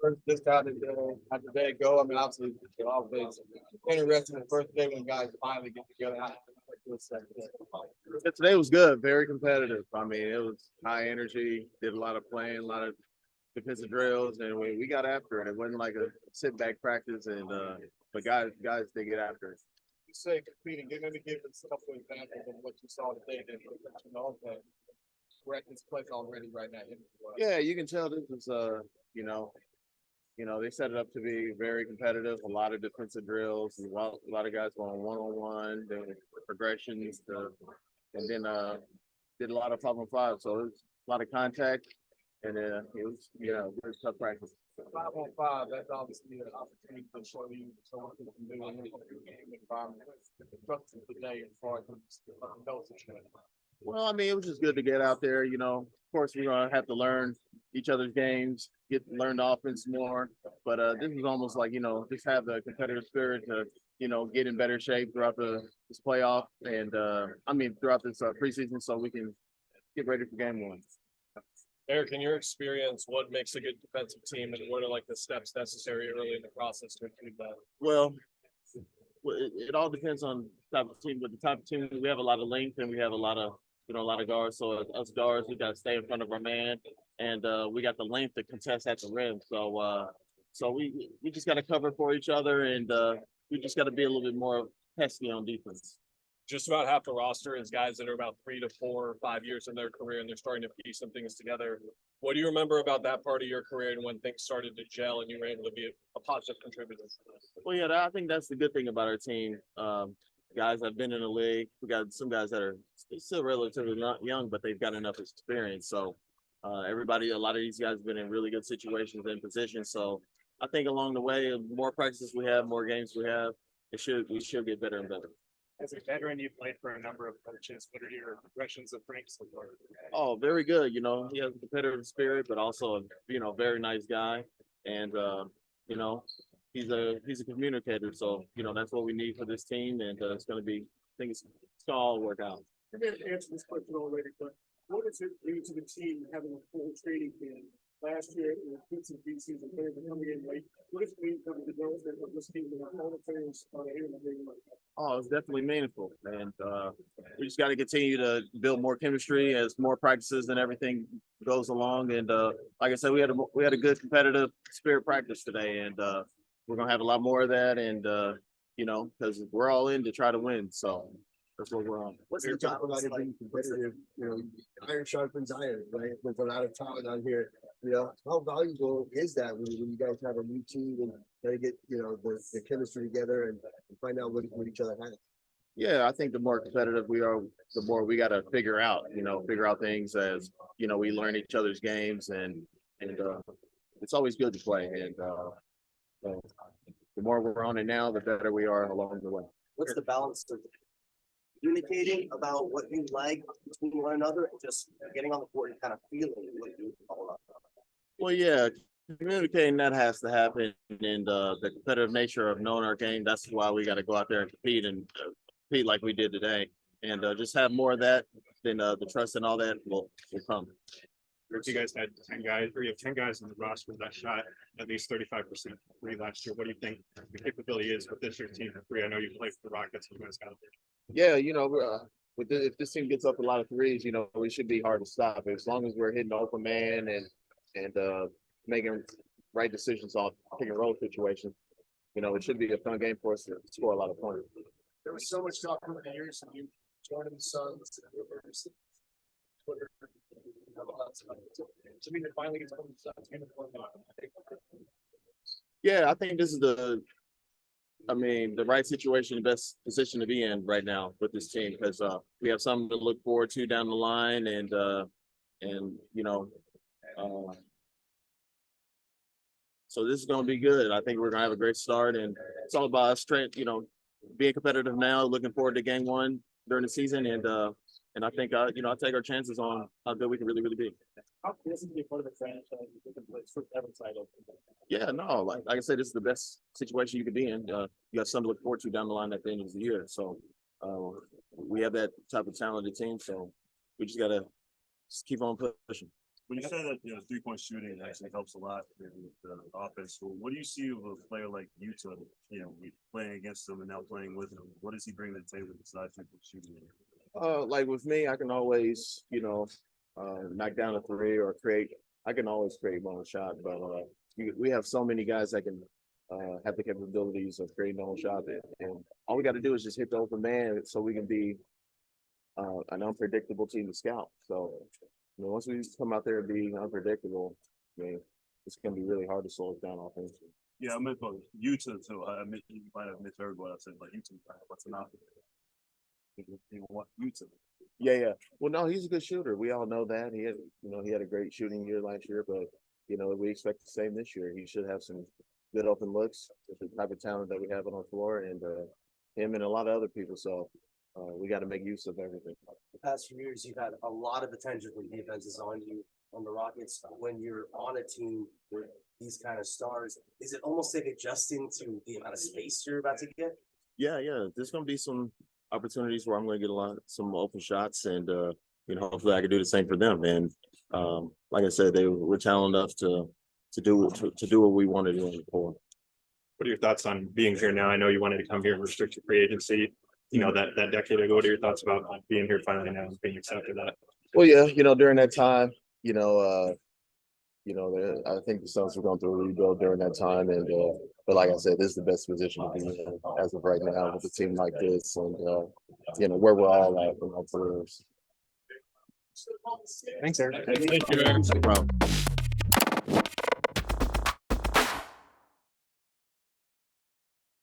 First, just how did the day go? I mean, obviously, it's always interesting the first day when guys finally get together. Yeah, today was good, very competitive. I mean, it was high energy, did a lot of playing, a lot of defensive drills, and we got after it. It wasn't like a sit back practice, and but guys they get after it. You say competing, maybe give us a couple of examples of what you saw today that you know that we're at this place already right now. Yeah, you can tell this is you know, they set it up to be very competitive. A lot of defensive drills, and a lot of guys going one-on-one, then progressions, and then did a lot of 5-on-5. So it was a lot of contact, and it was very tough practice. 5-on-5, that's obviously an opportunity to show you what you can do in the environment. Today, as far as those situations. Well, I mean, it was just good to get out there. Of course, we're gonna have to learn each other's games, learn the offense more. But this is almost like just have the competitive spirit to get in better shape throughout this playoff, and throughout this preseason, so we can get ready for game one. Eric, in your experience, what makes a good defensive team, and what are like the steps necessary early in the process to achieve that? Well, it all depends on the type of team. With the type of team, we have a lot of length and we have a lot of guards. So us guards, we got to stay in front of our man, and we got the length to contest at the rim. So we just got to cover for each other, and we just got to be a little bit more pesky on defense. Just about half the roster is guys that are about 3 to 4 or 5 years in their career, and they're starting to piece some things together. What do you remember about that part of your career and when things started to gel and you were able to be a positive contributor? Well, yeah, I think that's the good thing about our team. Guys have been in the league. We got some guys that are still relatively young, but they've got enough experience. So a lot of these guys have been in really good situations and positions. So I think along the way, the more practices we have, more games we have, we should get better and better. As a veteran, you played for a number of coaches. What are your impressions of Frank so far? Oh, very good. He has a competitive spirit, but also a very nice guy, and he's a communicator. So that's what we need for this team, and it's going to be. I think it's going to all work out. You may have answered this question already, but what does it mean to the team having a full training camp? Last year, in the kids and pieces and players are coming in late. What does it mean for the development of this team and all the players are here in the game? Oh, it's definitely meaningful, and we just got to continue to build more chemistry as more practices and everything goes along. And like I said, we had a good competitive spirit practice today, and we're gonna have a lot more of that. And because we're all in to try to win, so that's what we're on. What's the job about it being competitive? Iron sharpens iron, right? There's a lot of talent on here. How valuable is that when you guys have a new team and try to get the chemistry together and find out what each other has? Yeah, I think the more competitive we are, the more we got to figure out things as we learn each other's games, and it's always good to play. And so the more we're on it now, the better we are along the way. What's the balance of communicating about what you like between one another and just getting on the court and kind of feeling what you all up? Well, yeah, communicating that has to happen, and the competitive nature of knowing our game. That's why we got to go out there and compete like we did today, and just have more of that. Then the trust and all that will come. If you guys had 10 guys, or you have 10 guys on the roster that shot at least 35% free last year, what do you think the capability is with this year's team for free? I know you played for the Rockets and you guys got there. Yeah, if this team gets up a lot of threes, we should be hard to stop. As long as we're hitting the open man and making right decisions on pick and roll situations, it should be a fun game for us to score a lot of points. There was so much talk over the years of you joining the Suns, Twitter. To me, they finally get to the Suns. Yeah, I think this is the right situation, the best position to be in right now with this team, because we have something to look forward to down the line, and so this is going to be good. I think we're going to have a great start, and it's all about us being competitive now, looking forward to game one during the season, and I think I'll take our chances on how good we can really be. How does it be part of the franchise? First ever title. Yeah, no, like I said, this is the best situation you could be in. You got something to look forward to down the line at the end of the year. So we have that type of talented team. So we just gotta keep on pushing. When you say that, 3-point shooting actually helps a lot in the offense, so what do you see of a player like Utah, playing against him and now playing with him? What does he bring to the table besides 3-point shooting? Like with me, I can always, knock down a three or I can always create my own shot, but we have so many guys that can have the capabilities of creating their own shot, and all we got to do is just hit the open man so we can be an unpredictable team to scout. So, once we come out there and be unpredictable, it's going to be really hard to slow us down offensively. Yeah, I meant for Utah too. I mean, you might have misheard what I said, like Utah, what's an option? You want Utah. Yeah. Well, no, he's a good shooter. We all know that. He had a great shooting year last year, but we expect the same this year. He should have some good open looks with the type of talent that we have on our floor, and him and a lot of other people. So we got to make use of everything. The past few years, you've had a lot of attention from defenses on you, on the Rockets. When you're on a team with these kind of stars, is it almost like adjusting to the amount of space you're about to get? Yeah. There's going to be some opportunities where I'm going to get some open shots, and hopefully I can do the same for them. And like I said, they were talented enough to do what we wanted to do in the core. What are your thoughts on being here now? I know you wanted to come here in restricted free agency, that decade ago. What are your thoughts about being here finally now and being accepted that? Well, yeah, during that time, I think the Suns were going through a rebuild during that time, and but like I said, this is the best position to be in as of right now with a team like this, and where we're all at in our careers. Thanks, Eric. Thank you, Eric. No problem.